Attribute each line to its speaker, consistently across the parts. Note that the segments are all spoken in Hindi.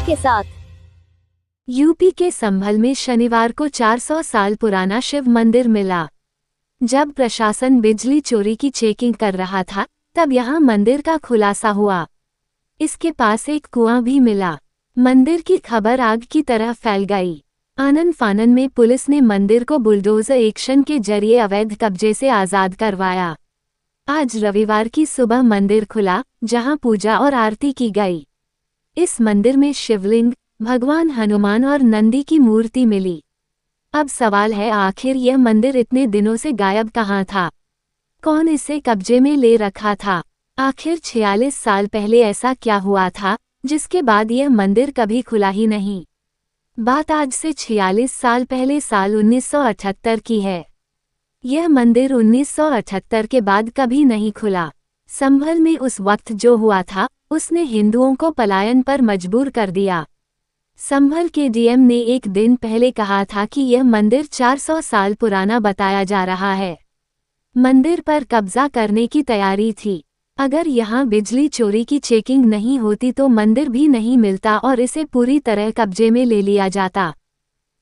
Speaker 1: के साथ।
Speaker 2: यूपी के संभल में शनिवार को 400 साल पुराना शिव मंदिर मिला। जब प्रशासन बिजली चोरी की चेकिंग कर रहा था, तब यहां मंदिर का खुलासा हुआ। इसके पास एक कुआं भी मिला। मंदिर की खबर आग की तरह फैल गई। आनन फानन में पुलिस ने मंदिर को बुलडोजर एक्शन के जरिए अवैध कब्जे से आज़ाद करवाया। आज रविवार की सुबह मंदिर खुला, जहां पूजा और आरती की गई। इस मंदिर में शिवलिंग, भगवान हनुमान और नंदी की मूर्ति मिली। अब सवाल है, आखिर यह मंदिर इतने दिनों से गायब कहाँ था? कौन इसे कब्जे में ले रखा था? आखिर 46 साल पहले ऐसा क्या हुआ था, जिसके बाद यह मंदिर कभी खुला ही नहीं? बात आज से 46 साल पहले साल 1978 की है। यह मंदिर 1978 के बाद कभी नहीं खुला। संभल में उस वक्त जो हुआ था, उसने हिंदुओं को पलायन पर मजबूर कर दिया। संभल के डीएम ने एक दिन पहले कहा था कि यह मंदिर 400 साल पुराना बताया जा रहा है। मंदिर पर कब्जा करने की तैयारी थी। अगर यहाँ बिजली चोरी की चेकिंग नहीं होती तो मंदिर भी नहीं मिलता और इसे पूरी तरह कब्जे में ले लिया जाता।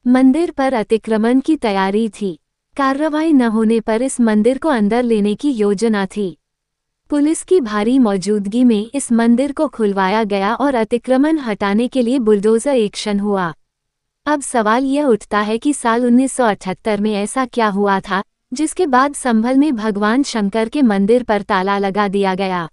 Speaker 2: मंदिर पर अतिक्रमण की तैयारी थी। कार्रवाई न होने पर इस मंदिर को अंदर लेने की योजना थी। पुलिस की भारी मौजूदगी में इस मंदिर को खुलवाया गया और अतिक्रमण हटाने के लिए बुलडोजर एक्शन हुआ। अब सवाल यह उठता है कि साल 1978 में ऐसा क्या हुआ था, जिसके बाद संभल में भगवान शंकर के मंदिर पर ताला लगा दिया गया?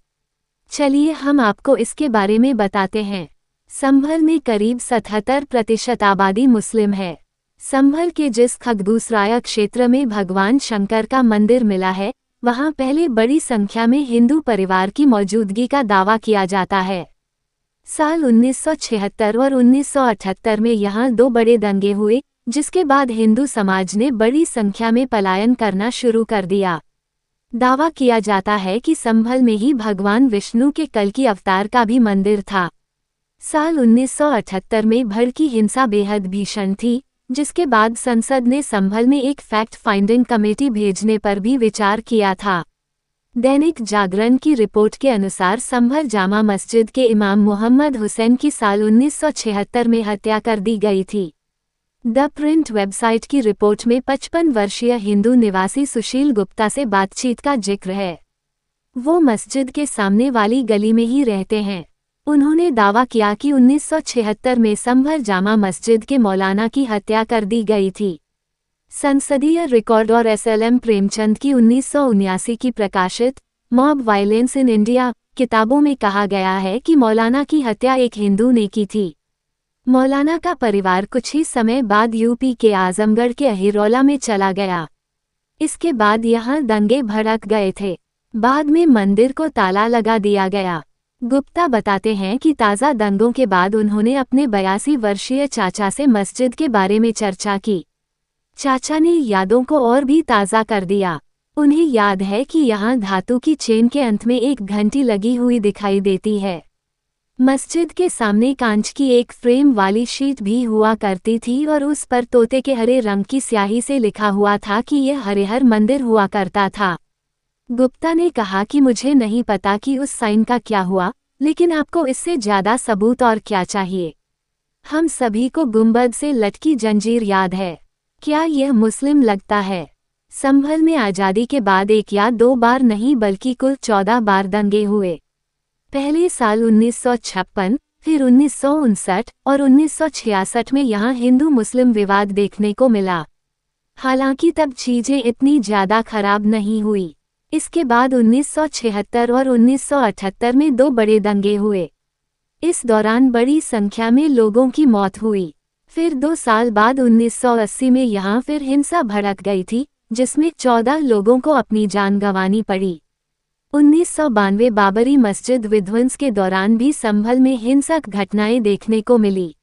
Speaker 2: चलिए हम आपको इसके बारे में बताते हैं। संभल में करीब 77% आबादी मुस्लिम है। संभल के जिस खगदूसराय क्षेत्र में भगवान शंकर का मंदिर मिला है, वहां पहले बड़ी संख्या में हिंदू परिवार की मौजूदगी का दावा किया जाता है। साल 1976 और 1978 में यहां 2 बड़े दंगे हुए, जिसके बाद हिंदू समाज ने बड़ी संख्या में पलायन करना शुरू कर दिया। दावा किया जाता है कि संभल में ही भगवान विष्णु के कल्कि अवतार का भी मंदिर था। साल 1978 में भड़की हिंसा बेहद भीषण थी, जिसके बाद संसद ने संभल में एक फैक्ट फाइंडिंग कमेटी भेजने पर भी विचार किया था। दैनिक जागरण की रिपोर्ट के अनुसार संभल जामा मस्जिद के इमाम मोहम्मद हुसैन की साल 1976 में हत्या कर दी गई थी। द प्रिंट वेबसाइट की रिपोर्ट में 55 वर्षीय हिंदू निवासी सुशील गुप्ता से बातचीत का जिक्र है। वो मस्जिद के सामने वाली गली में ही रहते हैं। उन्होंने दावा किया कि 1976 में संभल जामा मस्जिद के मौलाना की हत्या कर दी गई थी। संसदीय रिकॉर्ड और एसएलएम प्रेमचंद की 1979 की प्रकाशित मॉब वायलेंस इन इंडिया किताबों में कहा गया है कि मौलाना की हत्या एक हिंदू ने की थी। मौलाना का परिवार कुछ ही समय बाद यूपी के आजमगढ़ के अहिरौला में चला गया। इसके बाद यहां दंगे भड़क गए थे। बाद में मंदिर को ताला लगा दिया गया। गुप्ता बताते हैं कि ताज़ा दंगों के बाद उन्होंने अपने 82 वर्षीय चाचा से मस्जिद के बारे में चर्चा की। चाचा ने यादों को और भी ताज़ा कर दिया। उन्हें याद है कि यहाँ धातु की चेन के अंत में एक घंटी लगी हुई दिखाई देती है। मस्जिद के सामने कांच की एक फ्रेम वाली शीट भी हुआ करती थी और उस पर तोते के हरे रंग की स्याही से लिखा हुआ था कि यह हरिहर मंदिर हुआ करता था। गुप्ता ने कहा कि मुझे नहीं पता कि उस साइन का क्या हुआ, लेकिन आपको इससे ज़्यादा सबूत और क्या चाहिए? हम सभी को गुंबद से लटकी जंजीर याद है। क्या यह मुस्लिम लगता है? संभल में आज़ादी के बाद 1 या 2 बार नहीं बल्कि कुल 14 बार दंगे हुए। पहले साल 1956, फिर 1959 और 1966 में यहाँ हिंदू मुस्लिम विवाद देखने को मिला। हालांकि तब चीज़ें इतनी ज़्यादा खराब नहीं हुई। इसके बाद 1976 और 1978 में 2 बड़े दंगे हुए। इस दौरान बड़ी संख्या में लोगों की मौत हुई। फिर 2 साल बाद 1980 में यहाँ फिर हिंसा भड़क गई थी, जिसमें 14 लोगों को अपनी जान गंवानी पड़ी। 1992 बाबरी मस्जिद विध्वंस के दौरान भी संभल में हिंसक घटनाएं देखने को मिली।